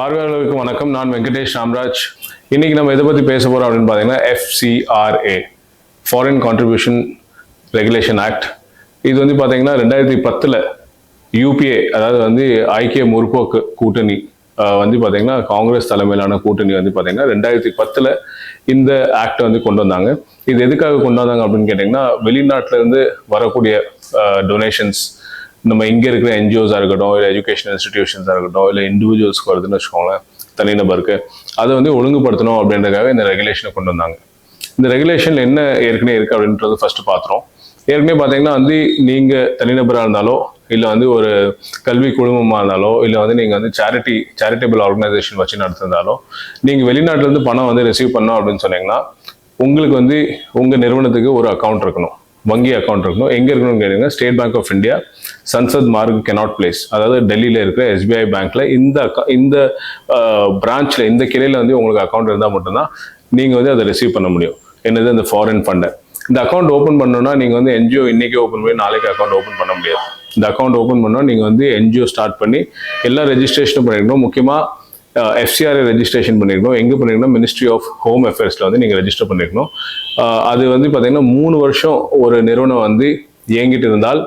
பார்வையாளர்களுக்கு வணக்கம். நான் வெங்கடேஷ் ராம்ராஜ். இன்னைக்கு நம்ம எதை பத்தி பேச போறோம் அப்படின்னு பாத்தீங்கன்னா FCRA, foreign contribution regulation act. இது வந்து பாத்தீங்கன்னா 2010 UPA, அதாவது வந்து ஐக்கிய முற்போக்கு கூட்டணி வந்து பாத்தீங்கன்னா காங்கிரஸ் தலைமையிலான கூட்டணி வந்து பாத்தீங்கன்னா 2010 இந்த ஆக்டை வந்து கொண்டு வந்தாங்க. இது எதுக்காக கொண்டு வந்தாங்க அப்படின்னு கேட்டீங்கன்னா, வெளிநாட்டுல இருந்து வரக்கூடிய டொனேஷன்ஸ் நம்ம இங்கே இருக்கிற என்ஜிஓஸாக இருக்கட்டும், இல்லை எஜுகேஷன் இன்ஸ்டிடியூஷன்ஸாக இருக்கட்டும், இல்லை இண்டிவிஜுவல்ஸ்க்கு வருதுன்னு வச்சுக்கோங்களேன், தனிநபருக்கு, அதை வந்து ஒழுங்குபடுத்தணும் அப்படின்றதுக்காக இந்த ரெகுலேஷனை கொண்டு வந்தாங்க. இந்த ரெகுலேஷன் என்ன ஏற்கனவே இருக்குது அப்படின்றது ஃபர்ஸ்ட் பார்த்துறோம். ஏற்கனவே பார்த்தீங்கன்னா வந்து நீங்கள் தனிநபராக இருந்தாலோ, இல்லை வந்து ஒரு கல்வி குழுமமாக இருந்தாலோ, இல்லை வந்து நீங்கள் வந்து சேரிட்டபிள் ஆர்கனைசேஷன் வச்சு நடத்திருந்தாலோ, நீங்கள் வெளிநாட்டிலேருந்து பணம் வந்து ரிசீவ் பண்ணோம் அப்படின்னு சொன்னீங்கன்னா, உங்களுக்கு வந்து உங்கள் நிறுவனத்துக்கு ஒரு அக்கௌண்ட் இருக்கணும், வங்கி அக்கௌண்ட் இருக்கணும். எங்கே இருக்கணும்னு கேட்டீங்கன்னா, State Bank of India, Sansad Marg Connaught Place, அதாவது டெல்லியில் இருக்கிற SBI பேங்க்ல இந்த பிரான்ச்ல, இந்த கிளையில வந்து உங்களுக்கு அக்கௌண்ட் இருந்தால் மட்டும்தான் நீங்க வந்து அதை ரிசீவ் பண்ண முடியும். என்னது, இந்த ஃபாரின் ஃபண்டை. இந்த அக்கௌண்ட் ஓப்பன் பண்ணணும்னா நீங்க வந்து NGO இன்னைக்கு ஓப்பன் பண்ணி நாளைக்கு அக்கௌண்ட் ஓப்பன் பண்ண முடியாது. இந்த அக்கௌண்ட் ஓப்பன் பண்ணா நீங்க வந்து NGO ஸ்டார்ட் பண்ணி எல்லா ரெஜிஸ்ட்ரேஷனும் பண்ணிக்கணும். முக்கியமா FCRA ரெஜிஸ்ட்ரேஷன் பண்ணிருக்கணும். எங்க பண்ணிருக்கணும், மினிஸ்ட்ரி ஆஃப் ஹோம் அஃபேர்ஸ்ல வந்து நீங்க ரெஜிஸ்டர் பண்ணிருக்கணும். அது வந்து பாத்தீங்கன்னா 3 வருஷம் ஒரு நிறுவனம் வந்து இயங்கிட்டு இருந்தால்,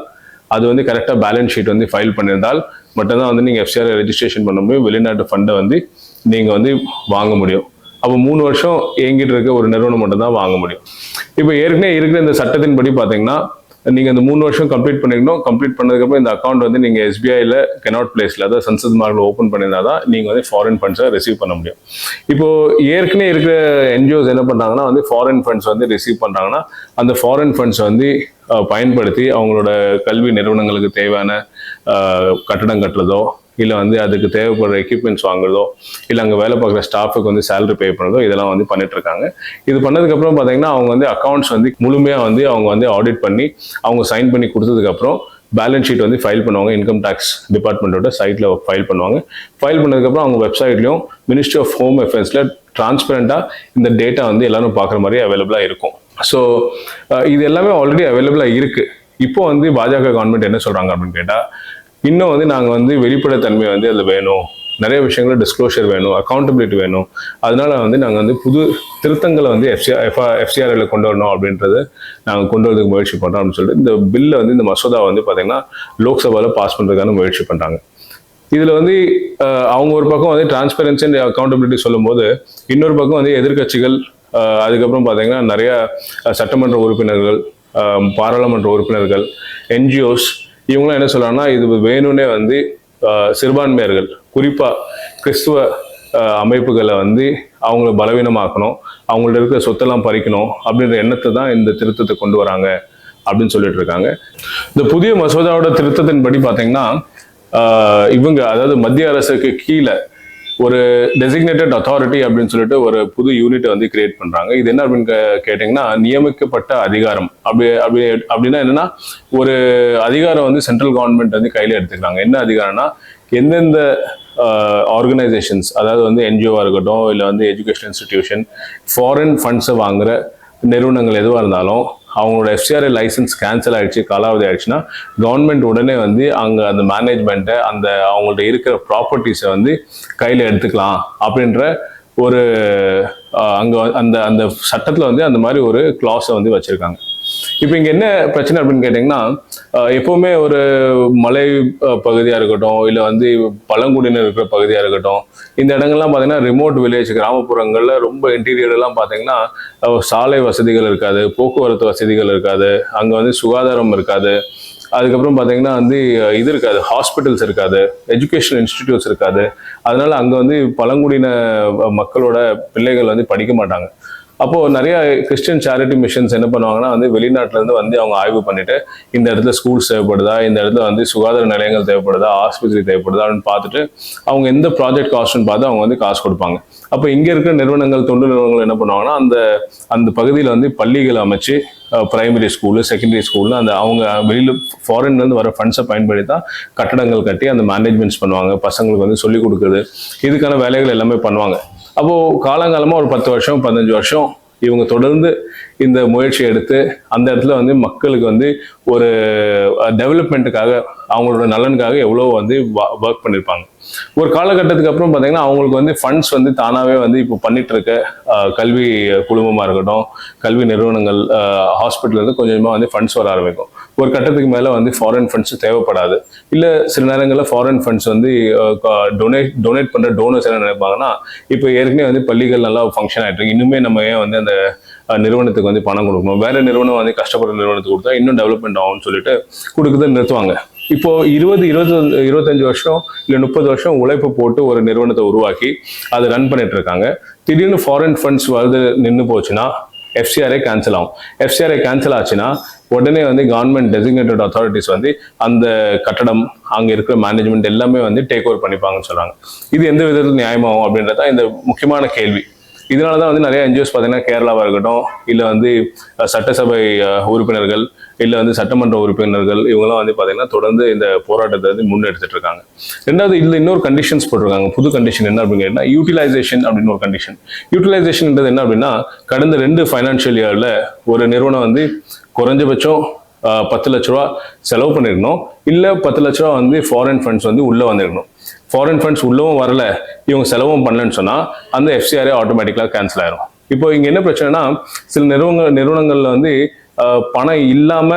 அது வந்து கரெக்டாக பேலன்ஸ் ஷீட் வந்து ஃபைல் பண்ணியிருந்தால் மட்டும்தான் வந்து நீங்கள் FCRA ரெஜிஸ்ட்ரேஷன் பண்ண முடியும். வெளிநாட்டு ஃபண்டை வந்து நீங்கள் வந்து வாங்க முடியும். அப்போ 3 வருஷம் இயங்கிட்டு இருக்க ஒரு நிறுவனம் மட்டும்தான் வாங்க முடியும். இப்போ ஏற்கனவே இருக்கிற இந்த சட்டத்தின்படி பார்த்தீங்கன்னா, நீங்கள் இந்த 3 வருஷம் கம்ப்ளீட் பண்ணிக்கணும். கம்ப்ளீட் பண்ணதுக்கப்புறம் இந்த அக்கௌண்ட் வந்து நீங்கள் SBIல கெனாட் பிளேஸில், அதாவது சன்சத் மார்க்ல ஓப்பன் பண்ணியிருந்தா தான் நீங்கள் வந்து ஃபாரின் ஃபண்ட்ஸை ரிசீவ் பண்ண முடியும். இப்போ ஏற்கனவே இருக்கிற NGOs என்ன பண்ணுறாங்கன்னா வந்து ஃபாரின் ஃபண்ட்ஸ் வந்து ரிசீவ் பண்ணுறாங்கன்னா, அந்த ஃபாரின் ஃபண்ட்ஸ் வந்து பயன்படுத்தி அவங்களோட கல்வி நிறுவனங்களுக்கு தேவையான கட்டடம் கட்டுறதோ, இல்லை வந்து அதுக்கு தேவைப்படுற எக்யூப்மெண்ட்ஸ் வாங்குறதோ, இல்லை அங்கே வேலை பார்க்குற ஸ்டாஃபுக்கு வந்து சேலரி பே பண்ணுறதோ, இதெல்லாம் வந்து பண்ணிட்டு இருக்காங்க. இது பண்ணதுக்கப்புறம் பார்த்தீங்கன்னா அவங்க வந்து அக்கௌண்ட்ஸ் வந்து முழுமையாக வந்து அவங்க வந்து ஆடிட் பண்ணி அவங்க சைன் பண்ணி கொடுத்ததுக்கப்புறம் பேலன்ஸ் ஷீட் வந்து ஃபைல் பண்ணுவாங்க. இன்கம் டேக்ஸ் டிபார்ட்மெண்ட்டோட சைட்டில் ஃபைல் பண்ணுவாங்க. ஃபைல் பண்ணதுக்கப்புறம் அவங்க வெப்சைட்லையும் மினிஸ்ட்ரி ஆஃப் ஹோம் அஃபேர்ஸில் டிரான்ஸ்பரண்டாக இந்த டேட்டா வந்து எல்லாரும் பார்க்குற மாதிரி அவைலபிளாக இருக்கும். ஸோ இது எல்லாமே ஆல்ரெடி அவைலபிளாக இருக்குது. இப்போ வந்து பாஜக கவர்மெண்ட் என்ன சொல்கிறாங்க அப்படின்னு கேட்டால், இன்னும் வந்து நாங்கள் வந்து வெளிப்படைத்தன்மை வந்து அதில் வேணும், நிறைய விஷயங்கள டிஸ்க்ளோஷர் வேணும், அக்கௌண்டபிலிட்டி வேணும், அதனால வந்து நாங்கள் வந்து புது திருத்தங்களை வந்து FCRAல கொண்டு வரணும் அப்படின்றத நாங்கள் கொண்டு வரதுக்கு முயற்சி பண்ணுறோம் அப்படின்னு சொல்லிட்டு இந்த பில்லை வந்து, இந்த மசோதா வந்து பார்த்தீங்கன்னா லோக்சபாவில் பாஸ் பண்ணுறதுக்கான முயற்சி பண்ணுறாங்க. இதில் வந்து அவங்க ஒரு பக்கம் வந்து டிரான்ஸ்பரன்சி அண்ட் அக்கௌண்டபிலிட்டி சொல்லும் போது, இன்னொரு பக்கம் வந்து எதிர்கட்சிகள், அதுக்கப்புறம் பார்த்தீங்கன்னா நிறைய சட்டமன்ற உறுப்பினர்கள், பாராளுமன்ற உறுப்பினர்கள், NGOs, இவங்களாம் என்ன சொல்றாங்கன்னா, இது வேணும்னே வந்து சிறுபான்மையர்கள், குறிப்பா கிறிஸ்துவ அமைப்புகளை வந்து அவங்கள பலவீனமாக்கணும், அவங்கள்ட்ட இருக்கிற சொத்தெல்லாம் பறிக்கணும் அப்படின்ற எண்ணத்தை தான் இந்த திருத்தத்தை கொண்டு வராங்க அப்படின்னு சொல்லிட்டு இருக்காங்க. இந்த புதிய மசோதாவோட திருத்தத்தின்படி பார்த்தீங்கன்னா, இவங்க, அதாவது மத்திய அரசுக்கு கீழே ஒரு டெசிக்னேட்டட் அத்தாரிட்டி அப்படின்னு சொல்லிட்டு ஒரு புது யூனிட்டை வந்து கிரியேட் பண்றாங்க. இது என்ன அப்படின்னு கேட்டீங்கன்னா, நியமிக்கப்பட்ட அதிகாரம். அப்படின்னா என்னன்னா, ஒரு அதிகாரம் வந்து சென்ட்ரல் கவர்மெண்ட் வந்து கையில எடுத்துக்கிறாங்க. என்ன அதிகாரம்னா, எந்தெந்த ஆர்கனைசேஷன்ஸ், அதாவது வந்து NGO இருக்கட்டும், இல்லை வந்து எஜுகேஷன் இன்ஸ்டிடியூஷன், ஃபாரின் ஃபண்ட்ஸை வாங்குற நிறுவனங்கள் எதுவாக இருந்தாலும் அவங்களோட FCRA லைசன்ஸ் கேன்சல் ஆயிடுச்சு, காலாவதி ஆயிடுச்சுன்னா, கவர்மெண்ட் உடனே வந்து அங்கே அந்த மேனேஜ்மெண்ட்டை, அந்த அவங்கள்ட்ட இருக்கிற ப்ராப்பர்ட்டிஸை வந்து கையில் எடுத்துக்கலாம் அப்படின்ற ஒரு அங்கே அந்த அந்த சட்டத்தில் வந்து அந்த மாதிரி ஒரு கிளாஸை வந்து வச்சுருக்காங்க. இப்போ இங்கே என்ன பிரச்சனை அப்படின்னு கேட்டிங்கன்னா, எப்போவுமே ஒரு மலை பகுதியாக இருக்கட்டும், இல்லை வந்து பழங்குடியினர் இருக்கிற பகுதியாக இருக்கட்டும், இந்த இடங்கள்லாம் பார்த்தீங்கன்னா ரிமோட் வில்லேஜ், கிராமப்புறங்களில் ரொம்ப இன்டீரியர்லாம் பார்த்தீங்கன்னா சாலை வசதிகள் இருக்காது, போக்குவரத்து வசதிகள் இருக்காது, அங்கே வந்து சுகாதாரம் இருக்காது, அதுக்கப்புறம் பார்த்தீங்கன்னா வந்து இது இருக்காது, ஹாஸ்பிட்டல்ஸ் இருக்காது, எஜுகேஷனல் இன்ஸ்டிடியூட்ஸ் இருக்காது. அதனால அங்கே வந்து பழங்குடியின மக்களோட பிள்ளைகள் வந்து படிக்க மாட்டாங்க. அப்போ நிறைய கிறிஸ்டியன் சேரிட்டி மிஷன்ஸ் என்ன பண்ணுவாங்கன்னா வந்து வெளிநாட்டுல இருந்து வந்து அவங்க ஆய்வு பண்ணிட்டு, இந்த இடத்துல ஸ்கூல்ஸ் தேவைப்படுதா, இந்த இடத்துல வந்து சுகாதார நிலையங்கள் தேவைப்படுதா, ஆஸ்பத்திரி தேவைப்படுதா அப்படின்னு பார்த்துட்டு அவங்க எந்த ப்ராஜெக்ட் காஸ்ட்னு பார்த்து அவங்க வந்து காசு கொடுப்பாங்க. அப்போ இங்க இருக்கிற நிறுவனங்கள், தொண்டு நிறுவனங்கள் என்ன பண்ணுவாங்கன்னா, அந்த பகுதியில் வந்து பள்ளிகள் அமைச்சு, பிரைமரி ஸ்கூலு, செகண்டரி ஸ்கூல்னு அந்த அவங்க வெளியில் ஃபாரின்லேருந்து வர ஃபண்ட்ஸை பயன்படுத்தி தான் கட்டடங்கள் கட்டி அந்த மேனேஜ்மெண்ட்ஸ் பண்ணுவாங்க, பசங்களுக்கு வந்து சொல்லிக் கொடுக்குறது, இதுக்கான வேலைகள் எல்லாமே பண்ணுவாங்க. அப்போது காலங்காலமாக ஒரு 10 வருஷம் 15 வருஷம் இவங்க தொடர்ந்து இந்த முயற்சியை எடுத்து அந்த இடத்துல வந்து மக்களுக்கு வந்து ஒரு டெவலப்மெண்ட்டுக்காக அவங்களோட நலனுக்காக எவ்வளோ வந்து ஒர்க் பண்ணியிருப்பாங்க. ஒரு காலகட்டத்துக்கு அப்புறம் பார்த்தீங்கன்னா அவங்களுக்கு வந்து ஃபண்ட்ஸ் வந்து தானாகவே வந்து இப்போ பண்ணிட்டு இருக்க கல்வி குழுமமாக இருக்கட்டும், கல்வி நிறுவனங்கள், ஹாஸ்பிட்டல்லேருந்து கொஞ்சமாக வந்து ஃபண்ட்ஸ் வர ஆரம்பிக்கும். ஒரு கட்டத்துக்கு மேலே வந்து ஃபாரின் ஃபண்ட்ஸ் தேவைப்படாது. இல்லை சில நேரங்களில் ஃபாரின் ஃபண்ட்ஸ் வந்து டொனேட் பண்ணுற டோனர்ஸ் என்ன நினைப்பாங்கன்னா, இப்போ ஏற்கனவே வந்து பள்ளிகள் நல்லா ஃபங்க்ஷன் ஆகிட்டு இருக்கு, இன்னுமே நம்ம ஏன் வந்து அந்த நிறுவனத்துக்கு வந்து பணம் கொடுக்கணும், வேற நிறுவனம் வந்து கஷ்டப்படுற நிறுவனத்துக்கு கொடுத்தா இன்னும் டெவலப்மெண்ட் ஆகும்னு சொல்லிட்டு கொடுக்குறது நிறுத்துவாங்க. இப்போ 25 வருஷம் இல்லை 30 வருஷம் உழைப்பு போட்டு ஒரு நிறுவனத்தை உருவாக்கி அதை ரன் பண்ணிட்டு இருக்காங்க. திடீர்னு ஃபாரின் ஃபண்ட்ஸ் வருது நின்று போச்சுன்னா FCRA கேன்சல் ஆகும். FCRA கேன்சல் ஆச்சுன்னா உடனே வந்து கவர்மெண்ட் டெசிக்னேட்டட் அத்தாரிட்டிஸ் வந்து அந்த கட்டடம், அங்கே இருக்கிற மேனேஜ்மெண்ட் எல்லாமே வந்து டேக் ஓவர் பண்ணிப்பாங்கன்னு சொல்றாங்க. இது எந்த விதத்தில் நியாயமாகும் அப்படின்றதான் இந்த முக்கியமான கேள்வி. இதனால தான் வந்து நிறைய NGOs பார்த்தீங்கன்னா கேரளாவாக இருக்கட்டும், இல்லை வந்து சட்டசபை உறுப்பினர்கள், இல்லை வந்து சட்டமன்ற உறுப்பினர்கள், இவங்கெல்லாம் வந்து பார்த்தீங்கன்னா தொடர்ந்து இந்த போராட்டத்தை வந்து முன்னெடுத்துட்டு இருக்காங்க. ரெண்டாவது இதில் இன்னொரு கண்டிஷன்ஸ் போட்டிருக்காங்க. புது கண்டிஷன் என்ன அப்படின்னு கேட்டால் யூட்டிலைசேஷன் அப்படின்னு ஒரு கண்டிஷன். யூட்டிலைசேஷன்ன்றது என்ன அப்படின்னா, கடந்த 2 ஃபைனான்ஷியல் இயரில் ஒரு நிறுவனம் வந்து குறைஞ்சபட்சம் 10 லட்ச ரூபா செலவு பண்ணிருக்கணும், இல்லை 10 லட்ச ரூபா வந்து ஃபாரின் ஃபண்ட்ஸ் வந்து உள்ளே வந்திருக்கணும். ஃபாரின் ஃபண்ட்ஸ் உள்ளவும் வரல, இவங்க செலவும் பண்ணலன்னு சொன்னா அந்த FCRA ஆட்டோமேட்டிக்கலாக கேன்சல் ஆயிரும். இப்போ இங்க என்ன பிரச்சனைனா, சில நிறுவனங்கள்ல வந்து பணம் இல்லாம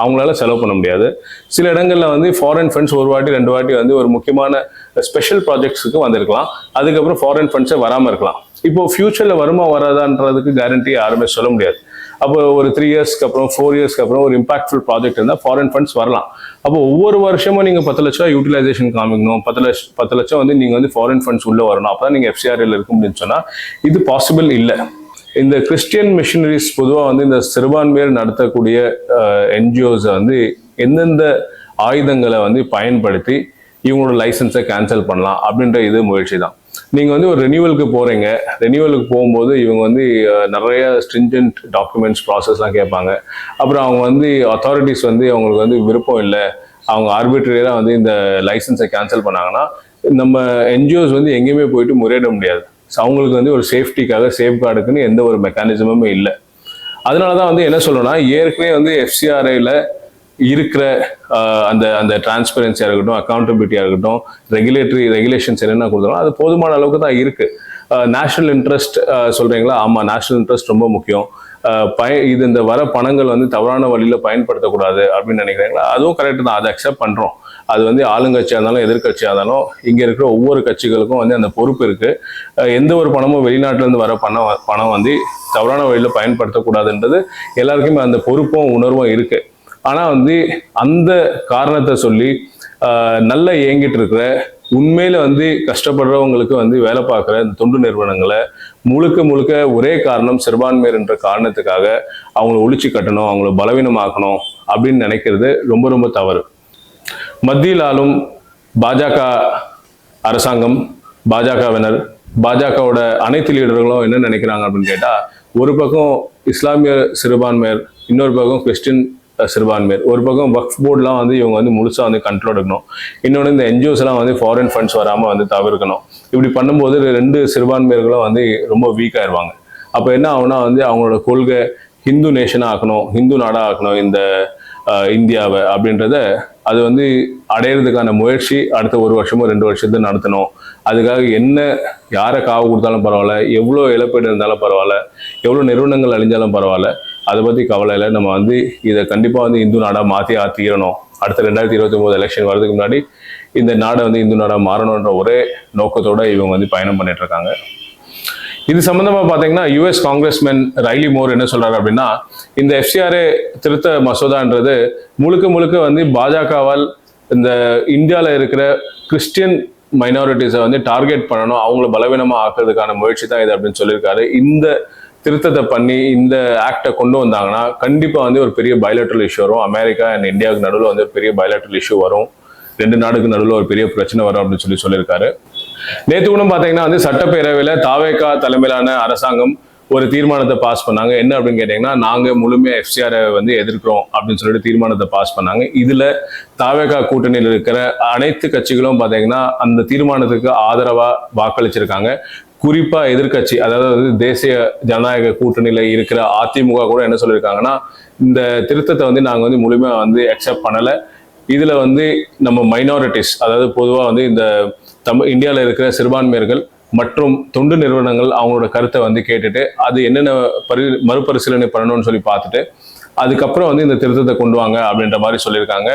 அவங்களால செலவு பண்ண முடியாது. சில இடங்கள்ல வந்து ஃபாரின் ஃபண்ட்ஸ் ஒரு வாட்டி 2 வாட்டி வந்து ஒரு முக்கியமான ஸ்பெஷல் ப்ராஜெக்ட்ஸுக்கு வந்திருக்கலாம், அதுக்கப்புறம் ஃபாரின் ஃபண்ட்ஸே வராமல் இருக்கலாம். இப்போ ஃபியூச்சர்ல வருமா வராதான்றதுக்கு கேரண்டி யாருமே சொல்ல முடியாது. அப்போ ஒரு 3 இயர்ஸ்க்கு அப்புறம் 4 இயர்ஸ்க்கு அப்புறம் ஒரு இம்பாக்ட்ஃபுல் ப்ராஜெக்ட் இருந்தால் ஃபாரின் ஃபண்ட்ஸ் வரலாம். அப்போ ஒவ்வொரு வருஷமும் நீங்கள் 10 லட்சம் யூட்டிலைசேஷன் காமிக்கணும், 10 லட்சம் வந்து நீங்கள் வந்து ஃபாரின் ஃபண்ட்ஸ் உள்ளே வரணும், அப்போ தான் நீங்கள் FCRAல இருக்க முடியும்னு சொன்னால் இது பாசிபிள் இல்லை. இந்த கிறிஸ்டியன் மிஷனரிஸ் பொதுவாக வந்து இந்த சிறுபான்மையர் நடத்தக்கூடிய NGOs வந்து எந்தெந்த ஆயுதங்களை வந்து பயன்படுத்தி இவங்களோட லைசன்ஸை கேன்சல் பண்ணலாம் அப்படின்ற இது முயற்சி தான். நீங்கள் வந்து ஒரு ரெனியூவலுக்கு போகிறீங்க, ரெனியூவலுக்கு போகும்போது இவங்க வந்து நிறைய ஸ்ட்ரிஞ்சன்ட் டாக்குமெண்ட்ஸ் ப்ராசஸ்லாம் கேட்பாங்க. அப்புறம் அவங்க வந்து அத்தாரிட்டிஸ் வந்து அவங்களுக்கு வந்து விருப்பம் இல்லை, அவங்க ஆர்பிட்ரரியாக வந்து இந்த லைசன்ஸை கேன்சல் பண்ணாங்கன்னா நம்ம NGOs வந்து எங்கேயுமே போயிட்டு முறையிட முடியாது. ஸோ அவங்களுக்கு வந்து ஒரு சேஃப்டிக்காக, சேஃப்கார்டுக்குன்னு எந்த ஒரு மெக்கானிசமுமே இல்லை. அதனால தான் வந்து என்ன சொல்லணும்னா, ஏற்கனவே வந்து FCRAல இருக்கிற அந்த அந்த டிரான்ஸ்பரன்சியாக இருக்கட்டும், அக்கௌண்டபிலிட்டியாக இருக்கட்டும், ரெகுலேஷன்ஸ் என்னென்ன கொடுத்தாலும் அது போதுமான அளவுக்கு தான் இருக்கு. நேஷனல் இன்ட்ரெஸ்ட் சொல்றீங்களா? ஆமாம், நேஷனல் இன்ட்ரெஸ்ட் ரொம்ப முக்கியம். இது இந்த வர பணங்கள் வந்து தவறான வழியில் பயன்படுத்தக்கூடாது அப்படின்னு நினைக்கிறீங்களா? அதுவும் கரெக்டு தான், அதை அக்செப்ட் பண்ணுறோம். அது வந்து ஆளுங்கட்சியாக இருந்தாலும் எதிர்கட்சியாக இருந்தாலும் இங்கே இருக்கிற ஒவ்வொரு கட்சிகளுக்கும் வந்து அந்த பொறுப்பு இருக்கு. எந்த ஒரு பணமும் வெளிநாட்டிலேருந்து வர பணம் வந்து தவறான வழியில் பயன்படுத்தக்கூடாதுன்றது எல்லாருக்குமே அந்த பொறுப்பும் உணர்வும் இருக்கு. ஆனால் வந்து அந்த காரணத்தை சொல்லி நல்லா இயங்கிட்டு இருக்கிற, உண்மையில வந்து கஷ்டப்படுறவங்களுக்கு வந்து வேலை பார்க்குற இந்த தொண்டு நிறுவனங்களை முழுக்க ஒரே காரணம் சிறுபான்மையர் என்ற காரணத்துக்காக அவங்கள ஒழிச்சு கட்டணும், அவங்கள பலவீனமாக்கணும் அப்படின்னு நினைக்கிறது ரொம்ப தவறு. மத்தியில் ஆளும் பாஜக அரசாங்கம், பாஜகவினர், பாஜகவோட அனைத்து லீடர்களும் என்ன நினைக்கிறாங்க அப்படின்னு கேட்டால், ஒரு பக்கம் இஸ்லாமிய சிறுபான்மையர், இன்னொரு பக்கம் கிறிஸ்டின் சிறுபான்மையர், ஒரு பக்கம் வக்ஃப் போர்ட்லாம் வந்து இவங்க வந்து முழுசா வந்து கண்ட்ரோல் எடுக்கணும், இன்னொன்று இந்த NGOs எல்லாம் வந்து ஃபாரின் ஃபண்ட்ஸ் வராமல் வந்து தவிர்க்கணும். இப்படி பண்ணும்போது 2 சிறுபான்மையர்களும் வந்து ரொம்ப வீக் ஆயிடுவாங்க. அப்போ என்ன ஆகுனா வந்து அவங்களோட கொள்கை ஹிந்து நேஷனாக ஆக்கணும், ஹிந்து நாடாக ஆக்கணும் இந்த இந்தியாவை அப்படின்றத அது வந்து அடையிறதுக்கான முயற்சி அடுத்த 1 வருஷமோ 2 வருஷத்தை நடத்தணும். அதுக்காக என்ன யாரை காவு கொடுத்தாலும் பரவாயில்ல, எவ்வளோ இழப்பீடு இருந்தாலும் பரவாயில்ல, எவ்வளோ நிறுவனங்கள் அழிஞ்சாலும் பரவாயில்ல, அதை பற்றி கவலை இல்லை. நம்ம வந்து இதை கண்டிப்பாக வந்து இந்து நாடாக மாற்றி ஆற்றிடணும். அடுத்த 2029 எலெக்ஷன் வரதுக்கு முன்னாடி இந்த நாடை வந்து இந்து நாடாக மாறணுன்ற ஒரே நோக்கத்தோட இவங்க வந்து பயணம் பண்ணிட்டு இருக்காங்க. இது சம்பந்தமா பார்த்தீங்கன்னா US காங்கிரஸ்மேன் ரைலி மோர் என்ன சொல்றாரு அப்படின்னா, இந்த FCRA திருத்த மசோதான்றது முழுக்க வந்து பாஜகவால் இந்த இந்தியாவில் இருக்கிற கிறிஸ்டியன் மைனாரிட்டிஸை வந்து டார்கெட் பண்ணணும், அவங்கள பலவீனமாக ஆக்குறதுக்கான முயற்சி தான் இது அப்படின்னு சொல்லியிருக்காரு. இந்த திருத்தத்தை பண்ணி இந்த ஆக்டை கொண்டு வந்தாங்கன்னா கண்டிப்பாக வந்து ஒரு பெரிய பைலேட்ரல் இஷ்யூ வரும். அமெரிக்கா அண்ட் இந்தியாவுக்கு நடுவில் வந்து ஒரு பெரிய பைலேட்ரல் இஷ்யூ வரும், 2 நாடுக்கு நடுவில் ஒரு பெரிய பிரச்சனை வரும் அப்படின்னு சொல்லியிருக்காரு. நேற்று கூட பார்த்தீங்கன்னா வந்து சட்டப்பேரவையில் தாவேகா தலைமையிலான அரசாங்கம் ஒரு தீர்மானத்தை பாஸ் பண்ணாங்க. என்ன அப்படின்னு கேட்டீங்கன்னா, நாங்க முழுமையா எஃப்சிஆரை வந்து எதிர்க்கிறோம் அப்படின்னு சொல்லிட்டு தீர்மானத்தை பாஸ் பண்ணாங்க. இதுல தாவேகா கூட்டணியில் இருக்கிற அனைத்து கட்சிகளும் பாத்தீங்கன்னா அந்த தீர்மானத்துக்கு ஆதரவா வாக்களிச்சிருக்காங்க. குறிப்பா எதிர்கட்சி, அதாவது தேசிய ஜனநாயக கூட்டணியில இருக்கிற அதிமுக கூட என்ன சொல்லியிருக்காங்கன்னா, இந்த திருத்தத்தை வந்து நாங்க வந்து முழுமையா வந்து அக்செப்ட் பண்ணல. இதுல வந்து நம்ம மைனாரிட்டிஸ், அதாவது பொதுவா வந்து இந்த இந்தியாவில் இருக்கிற சிறுபான்மையர்கள் மற்றும் தொண்டு நிறுவனங்கள் அவங்களோட கருத்தை வந்து கேட்டுட்டு அது என்னென்ன மறுபரிசீலனை பண்ணணும்னு சொல்லி பார்த்துட்டு அதுக்கப்புறம் வந்து இந்த திருத்தத்தை கொண்டு வாங்க அப்படின்ற மாதிரி சொல்லியிருக்காங்க.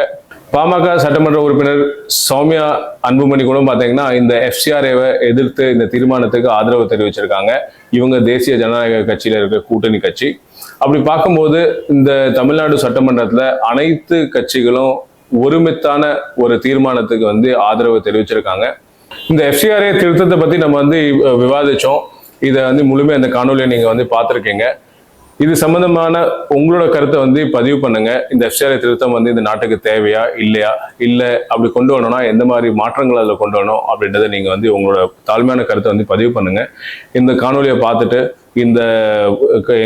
பாமக சட்டமன்ற உறுப்பினர் சௌமியா அன்புமணி கூட பாத்தீங்கன்னா இந்த எஃப்சிஆர்ஏவை எதிர்த்து இந்த தீர்மானத்துக்கு ஆதரவு தெரிவிச்சிருக்காங்க. இவங்க தேசிய ஜனநாயக கட்சியில இருக்க கூட்டணி கட்சி. அப்படி பார்க்கும்போது இந்த தமிழ்நாடு சட்டமன்றத்துல அனைத்து கட்சிகளும் ஒருமித்தான ஒரு தீர்மானத்துக்கு வந்து ஆதரவு தெரிவிச்சிருக்காங்க. இந்த எஃப்சிஆர்ஏ திருத்தத்தை பத்தி நம்ம வந்து விவாதிச்சோம். இதை வந்து முழுமையா இந்த காணொலியை நீங்க வந்து பார்த்துருக்கீங்க. இது சம்பந்தமான உங்களோட கருத்தை வந்து பதிவு பண்ணுங்க. இந்த எஃப்சிஆர்ஏ திருத்தம் வந்து இந்த நாட்டுக்கு தேவையா இல்லையா, இல்ல அப்படி கொண்டு வரணும்னா எந்த மாதிரி மாற்றங்கள் அதில் கொண்டு வரணும் அப்படின்றத நீங்க வந்து உங்களோட தாழ்மையான கருத்தை வந்து பதிவு பண்ணுங்க. இந்த காணொலியை பார்த்துட்டு இந்த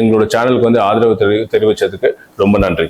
எங்களோட சேனலுக்கு வந்து ஆதரவு தெரிவிச்சதுக்கு ரொம்ப நன்றி.